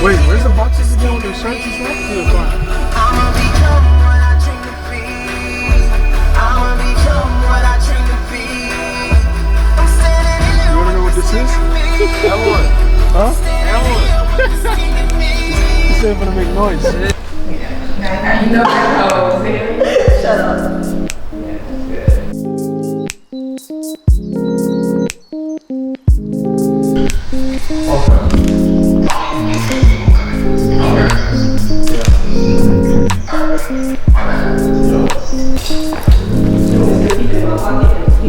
Wait, where's the boxes again with the shirts and stuff? I'ma become what I dream to be. I'ma become what I dream to be. I'm standing here. You wanna know what this is? Ellen. Huh? Ellen. He said for to make noise. You know that. Shut up.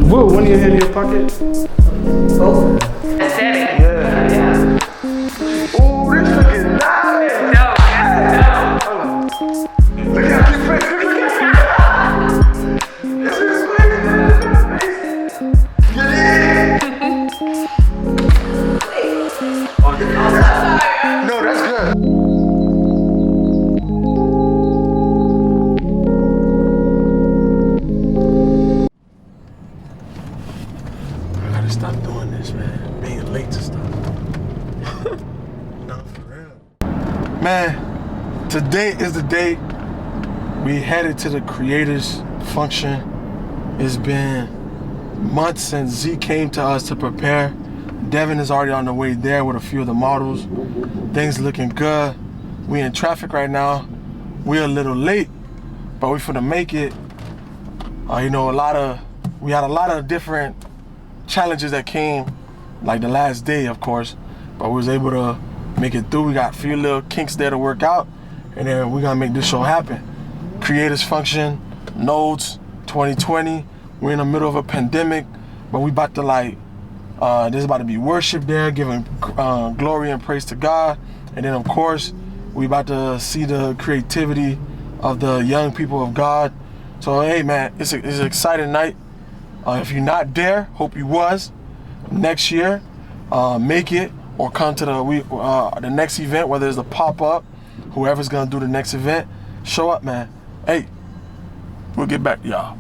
Whoa, one of your hand in your pocket? Both. Aesthetic. Yeah. Oh, this looking nice. No, no. Look at this face. This is amazing. Get in. No, that's good. Stop doing this, man. Being late to stuff. No, for real. Man, today is the day we headed to the creators function. It's been months since Z came to us to prepare. Devin is already on the way there with a few of the models. Things looking good. We in traffic right now. We're a little late, but we finna make it. You know, we had a lot of different challenges that came, like the last day, of course, but we was able to make it through. We got a few little kinks there to work out, and then we're gonna make this show happen. Creators Function, Nolds 2020. We're in the middle of a pandemic, but we about to there's about to be worship there, giving glory and praise to God, and then of course, we about to see the creativity of the young people of God. So hey man, it's an exciting night. If you're not there, hope you was. Next year, make it or come to the next event, whether it's the pop-up, whoever's gonna do the next event, show up, man. Hey, we'll get back to y'all.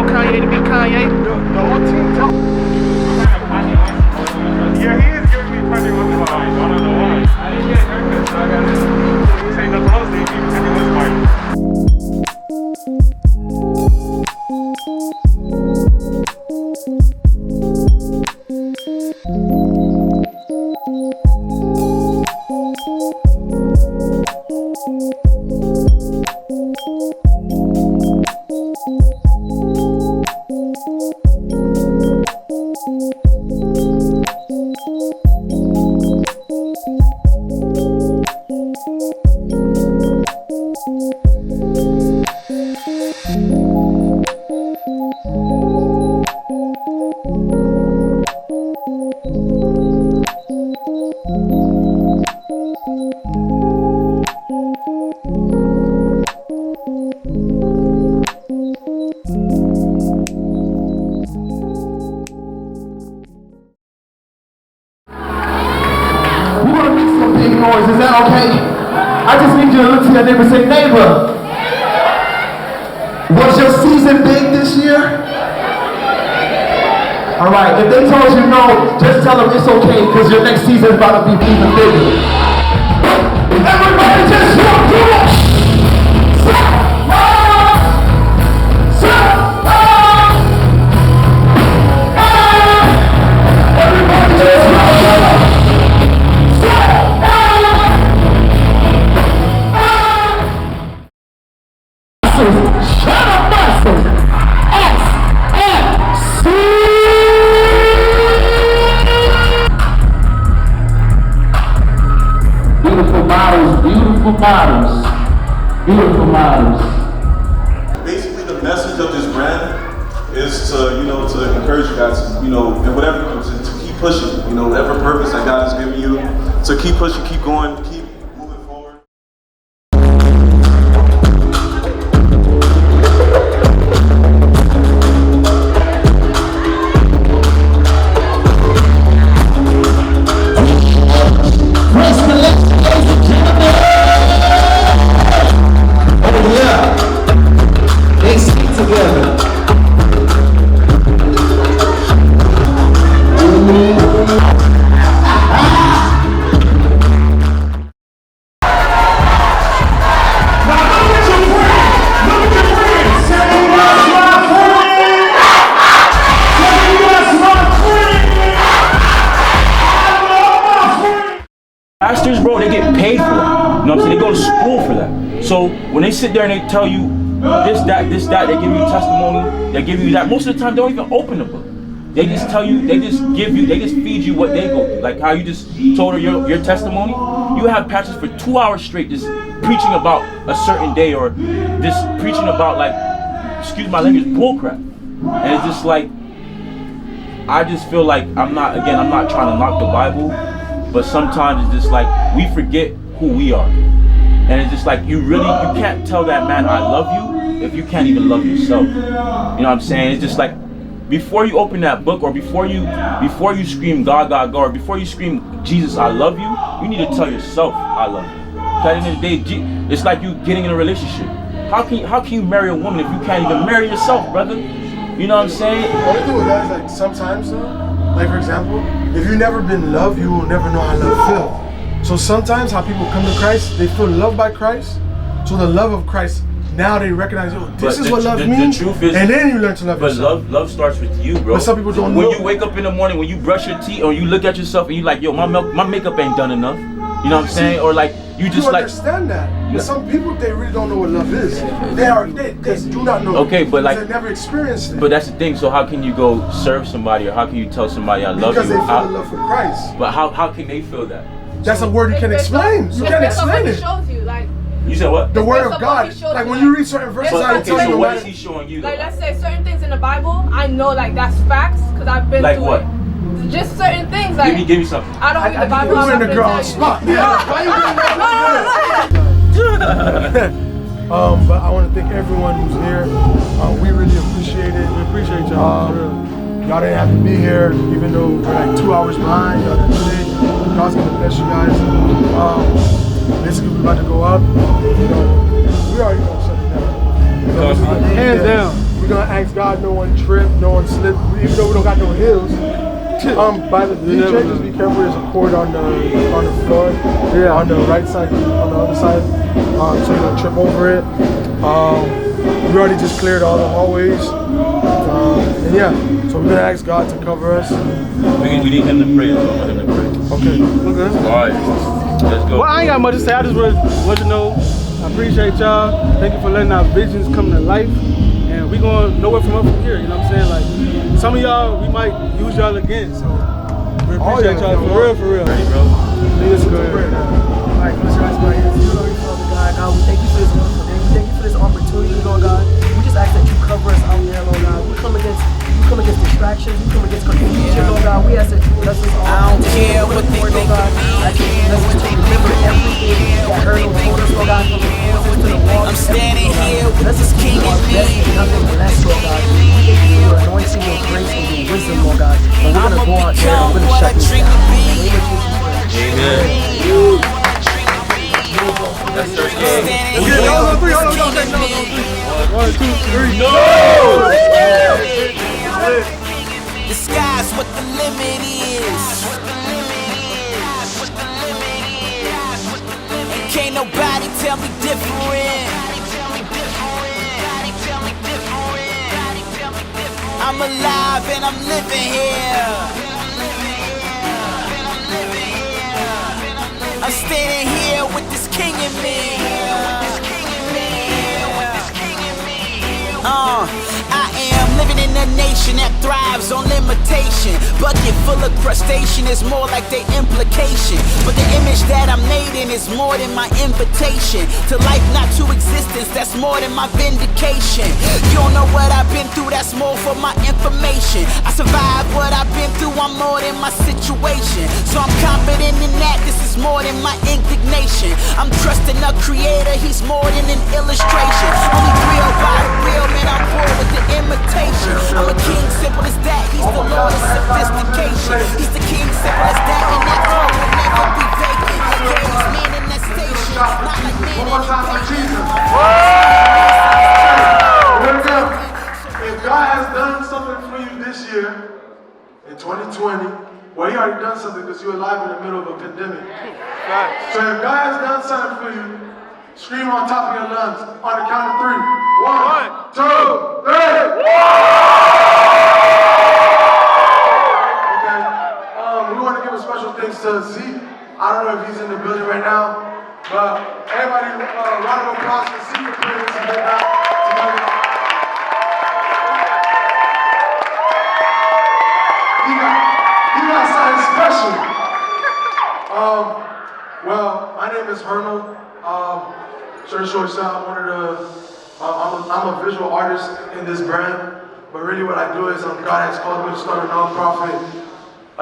Kanye to be Kanye. The whole team talk. Yeah, he is giving me Kanye once in a while. One of the ones. I didn't get a haircut, so I got it. Say nothing else, they give me Kanye once in a while. Noise, is that okay? I just need you to look to your neighbor and say, neighbor, was your season big this year? Alright, if they told you no, just tell them it's okay because your next season is about to be even bigger. Everybody just jump to it! Everybody just jump to it! Beautiful models. Basically, the message of this brand is to, to encourage you guys, and whatever, to keep pushing, whatever purpose that God has given you, to keep pushing, keep going, keep moving forward. pastors, bro, they get paid for that. You know what I'm saying? They go to school for that. So when they sit there and they tell you this, that, they give you testimony, they give you that. Most of the time, they don't even open the book. They just tell you, they just feed you what they go through. Like how you just told her your testimony. You have pastors for 2 hours straight just preaching about a certain day or just preaching about, like, excuse my language, bullcrap. And it's just like, I just feel like I'm not trying to knock the Bible, but sometimes it's just like we forget who we are. And it's just like you can't tell that man I love you if you can't even love yourself. You know what I'm saying? It's just like before you open that book or before you scream God, God, God, or before you scream Jesus, I love you, you need to tell yourself I love you. At the end of the day, it's like you getting in a relationship. How can you marry a woman if you can't even marry yourself, brother? You know what I'm saying? The only thing with that is like sometimes though, like for example, if you've never been loved, you will never know how love feels. So sometimes how people come to Christ, they feel loved by Christ. So the love of Christ, now they recognize, oh, this is what love means. The truth is, and then you learn to love yourself. But love starts with you, bro. But some people don't know. When you wake up in the morning, when you brush your teeth, or you look at yourself and you like, yo, my makeup ain't done enough. You know what I'm saying? Or like you just like understand that. But some people, they really don't know what love is. They do not know. Okay, but like they never experienced it. But that's the thing. So how can you go serve somebody, or how can you tell somebody I love because you? Because they feel the love for Christ. But how can they feel that? That's a word you can explain. You can't explain it. Shows you, like, you said what? The word of God. Like when you read certain verses, okay, so what is he showing you? Like let's say certain things in the Bible, I know like that's facts because I've been through what? it. Just certain things like give me something. I don't read the Bible. I'm in the girl on spot. But I want to thank everyone who's here. We really appreciate it. We appreciate y'all. Y'all didn't have to be here, even though we're like 2 hours behind. Y'all didn't do it. God's gonna bless you guys. Basically, we're about to go up. You know, we already gonna shut it down. Hands down. We're gonna ask God no one trip, no one slip, even though we don't got no hills. By the DJ, just be careful. There's a cord on the floor, on the right side, on the other side, so you don't trip over it. We already just cleared all the hallways, and yeah, so we're gonna ask God to cover us. We need him to pray. So I want him to pray. Okay. All right, let's go. Well, I ain't got much to say. I just want to know. I appreciate y'all. Thank you for letting our visions come to life. And we going nowhere from up from here, you know what I'm saying? Like, some of y'all, we might use y'all again, so we appreciate y'all for real. Ready, bro? Lead us good. Alright, close your eyes, Father God. God, we thank you for this wonderful day. We thank you for this opportunity, Lord God. We just ask that you cover us out there, Lord God. We come against distractions, we come against confusion, Lord God. We ask that you bless us all. I don't care what they think of me. Bless us to remember everything that hurt or told us, Lord God, from the forces to the walls. I'm standing here with this king in me. Bless, Lord God. We thank you for your anointing, your grace, and your wisdom, Lord God. And we're going to go out there and we're going to shut this down. Amen. That's Thursday. Hold on, three. 1, 2, 3. No! The sky's what the limit is. And can't nobody tell me different. I'm alive and I'm living here. I'm standing here with this king in me. I am living in a nation that thrives on limitation. Bucket full of crustacean is more like the implication. But the image that I'm made in is more than my invitation. To life, not to existence, that's more than my vindication. You don't know what I've been through, that's more for my information. I survived what I've been through, I'm more than my situation. So I'm confident in that, this is more than my indignation. I'm trusting a creator, he's more than an illustration. Only real by the real, man, I'm poor with the imitation. I'm a king, simple as that, he's the Lord of sophistication. He's the king, simple as that, and that throne will never be vacant. Yeah, he's man in that station, not like man in the Jesus. If God has done something for you this year, in 2020, well, he already done something because you're alive in the middle of a pandemic. So if God has done something for you, scream on top of your lungs on the count of 3. 1, 2, 3. Okay. We want to give a special thanks to Z. I I don't know if he's in the building right now, but everybody, round of applause for Secret Prince and get back together. He got something special. Well, my name is Hernold. Short style. I'm a visual artist in this brand, but really what I do is God has called me to start a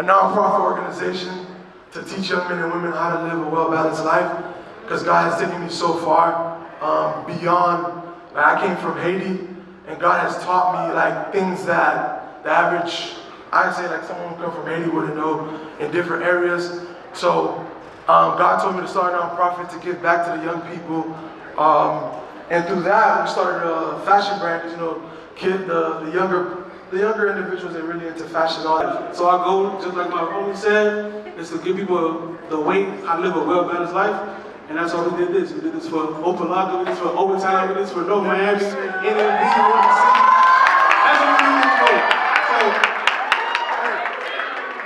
nonprofit organization to teach young men and women how to live a well-balanced life, because God has taken me so far beyond. Like, I came from Haiti, and God has taught me like things that the average, I'd say like someone who come from Haiti wouldn't know in different areas. So God told me to start a nonprofit to give back to the young people, and through that we started a fashion brand. Because, you know, the younger individuals that are really into fashion. So our goal, just like my homie said, is to give people the way how to live a well-balanced life. And that's why we did this. We did this for Opalaka, we did this for Overtime, we did this for No Miami, NMB, that's what we did this for. So,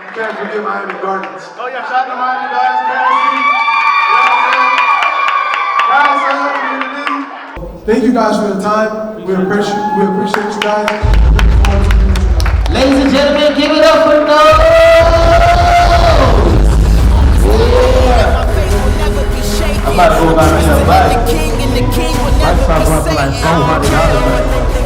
You can't forget Miami Gardens. oh yeah, shout out to Miami Gardens, Currency. Thank you guys for your time. We appreciate you guys. Ladies and gentlemen, give it up for Nolds! I'm about to go back in the back. The king and the king will My never son be run for like Satan. I don't $400. care.